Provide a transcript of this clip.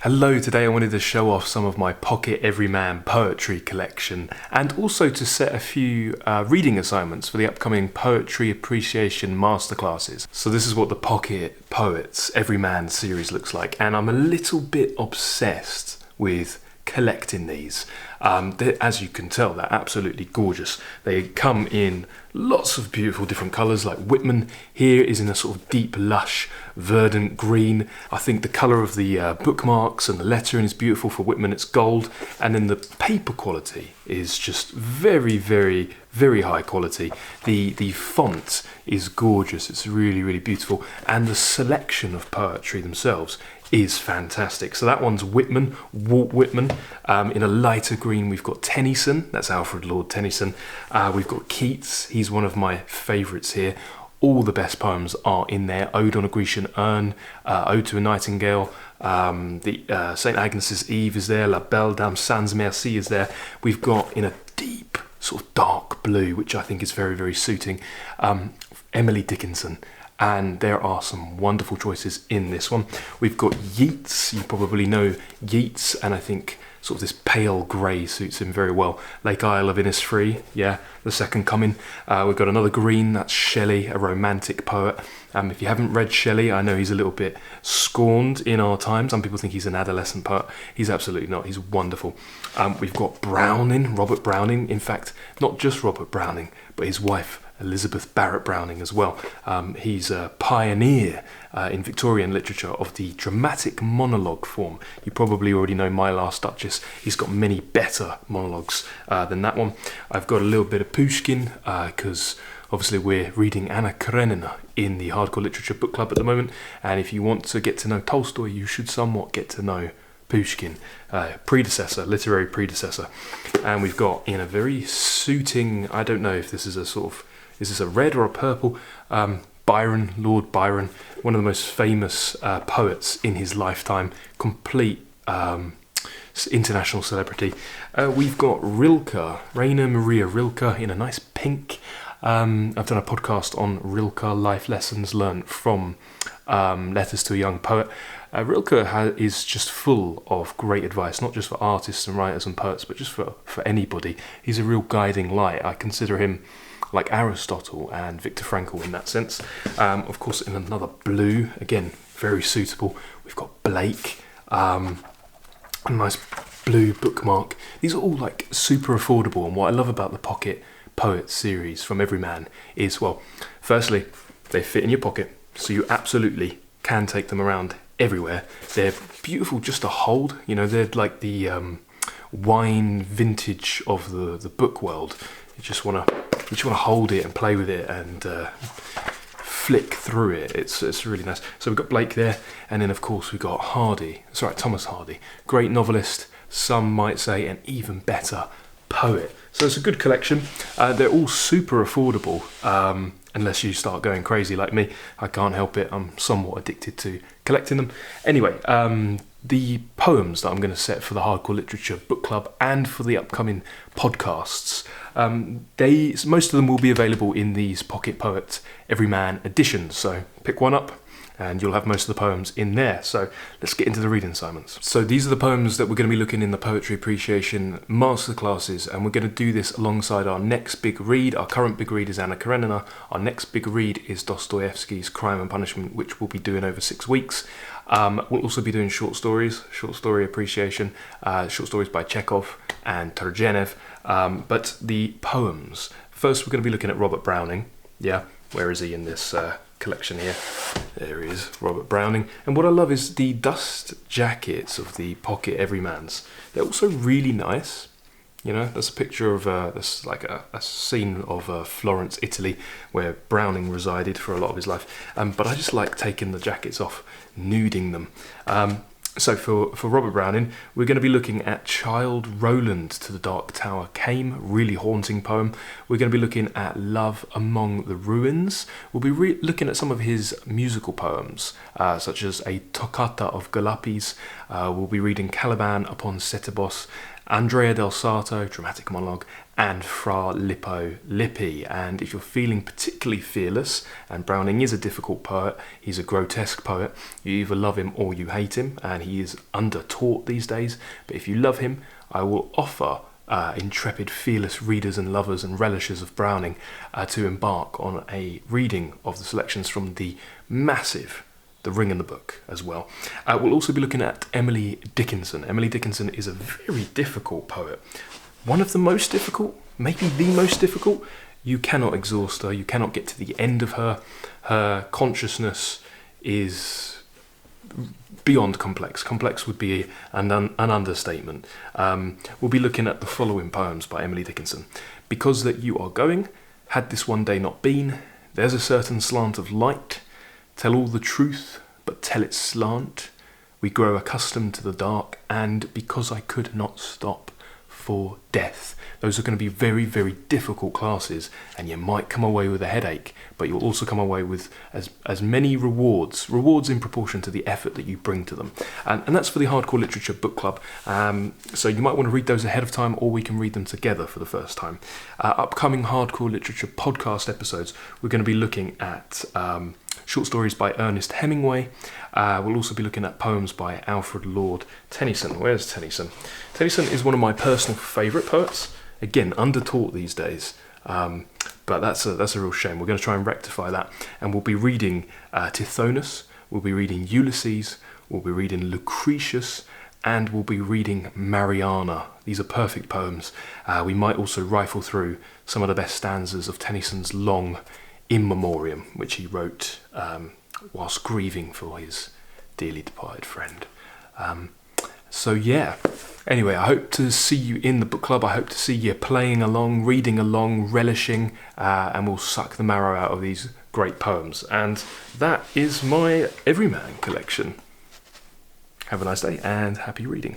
Hello, today I wanted to show off some of my Pocket Everyman poetry collection and also to set a few reading assignments for the upcoming Poetry Appreciation Masterclasses. So this is what the Pocket Poets Everyman series looks like, and I'm a little bit obsessed with collecting these. As you can tell, they're absolutely gorgeous. They come in lots of beautiful different colours, like Whitman here is in a sort of deep, lush, verdant green. I think the colour of the bookmarks and the lettering is beautiful. For Whitman it's gold, and then the paper quality is just very, very, very high quality. The font is gorgeous, it's really, really beautiful, and the selection of poetry themselves is fantastic. So that one's Whitman, Walt Whitman. In a lighter green we've got Tennyson, that's Alfred Lord Tennyson. We've got Keats, he's one of my favourites here. All the best poems are in there. Ode on a Grecian Urn, Ode to a Nightingale, the St. Agnes's Eve is there, La Belle Dame Sans Merci is there. We've got, in a deep sort of dark blue, which I think is very, very suiting, Emily Dickinson. And there are some wonderful choices in this one. We've got Yeats, you probably know Yeats, and I think sort of this pale grey suits him very well. Lake Isle of Innisfree, yeah, The Second Coming. We've got another green, that's Shelley, a romantic poet. If you haven't read Shelley, I know he's a little bit scorned in our time. Some people think he's an adolescent poet. He's absolutely not, he's wonderful. We've got Browning, Robert Browning. In fact, not just Robert Browning, but his wife, Elizabeth Barrett Browning as well. He's a pioneer in Victorian literature of the dramatic monologue form. You probably already know My Last Duchess. He's got many better monologues than that one. I've got a little bit of Pushkin because obviously we're reading Anna Karenina in the Hardcore Literature Book Club at the moment, and if you want to get to know Tolstoy, you should somewhat get to know Pushkin, literary predecessor. And we've got, in a very suiting, I don't know if this is a sort of, is this a red or a purple? Byron, Lord Byron, one of the most famous poets in his lifetime, complete international celebrity. We've got Rilke, Rainer Maria Rilke, in a nice pink. I've done a podcast on Rilke, life lessons learned from Letters to a Young Poet. Rilke is just full of great advice, not just for artists and writers and poets, but just for anybody. He's a real guiding light. I consider him like Aristotle and Viktor Frankl in that sense. Of course, in another blue, again, very suitable, we've got Blake, a nice blue bookmark. These are all like super affordable, and what I love about the Pocket Poets series from Everyman is, well, firstly, they fit in your pocket, so you absolutely can take them around everywhere. They're beautiful just to hold, you know, they're like the wine vintage of the book world. You just want to hold it and play with it and flick through it. It's really nice. So we've got Blake there, and then of course we've got Thomas Hardy, great novelist, some might say an even better poet. So it's a good collection. They're all super affordable, unless you start going crazy like me. I can't help it, I'm somewhat addicted to collecting them. Anyway, the poems that I'm going to set for the Hardcore Literature Book Club and for the upcoming podcasts, most of them will be available in these Pocket Poet Everyman editions. So pick one up and you'll have most of the poems in there. So let's get into the reading assignments. So these are the poems that we're going to be looking in the Poetry Appreciation Masterclasses, and we're going to do this alongside our next big read. Our current big read is Anna Karenina. Our next big read is Dostoevsky's Crime and Punishment, which we'll be doing over 6 weeks. We'll also be doing short stories, short story appreciation, short stories by Chekhov and Turgenev. But the poems, first we're going to be looking at Robert Browning. Yeah, where is he in this collection here? There he is, Robert Browning. And what I love is the dust jackets of the Pocket Everymans. They're also really nice. You know, there's a picture of this, like a scene of Florence, Italy, where Browning resided for a lot of his life. But I just like taking the jackets off, nuding them. So for Robert Browning, we're going to be looking at Childe Roland to the Dark Tower Came, really haunting poem. We're going to be looking at Love Among the Ruins. We'll be looking at some of his musical poems, such as a Toccata of Galuppi's. We'll be reading Caliban upon Setebos. Andrea del Sarto, dramatic monologue, and Fra Lippo Lippi. And if you're feeling particularly fearless, and Browning is a difficult poet, he's a grotesque poet, you either love him or you hate him, and he is under-taught these days. But if you love him, I will offer intrepid, fearless readers and lovers and relishers of Browning to embark on a reading of the selections from the massive The Ring and the Book as well. We'll also be looking at Emily Dickinson. Emily Dickinson is a very difficult poet. One of the most difficult, maybe the most difficult. You cannot exhaust her, you cannot get to the end of her. Her consciousness is beyond complex. Complex would be an understatement. We'll be looking at the following poems by Emily Dickinson. Because that you are going, had this one day not been, there's a certain slant of light, tell all the truth, but tell it slant, we grow accustomed to the dark, and because I could not stop for death. Those are going to be very, very difficult classes, and you might come away with a headache, but you'll also come away with as many rewards in proportion to the effort that you bring to them. And that's for the Hardcore Literature Book Club. So you might want to read those ahead of time, or we can read them together for the first time. Upcoming Hardcore Literature podcast episodes, we're going to be looking at short stories by Ernest Hemingway. We'll also be looking at poems by Alfred Lord Tennyson. Where's Tennyson? Tennyson is one of my personal favourite poets. Again, under-taught these days. But that's a real shame. We're going to try and rectify that. And we'll be reading Tithonus, we'll be reading Ulysses, we'll be reading Lucretius, and we'll be reading Mariana. These are perfect poems. We might also rifle through some of the best stanzas of Tennyson's long In Memoriam, which he wrote whilst grieving for his dearly departed friend. So yeah, anyway, I hope to see you in the book club. I hope to see you playing along, reading along, relishing, and we'll suck the marrow out of these great poems. And that is my Everyman collection. Have a nice day and happy reading.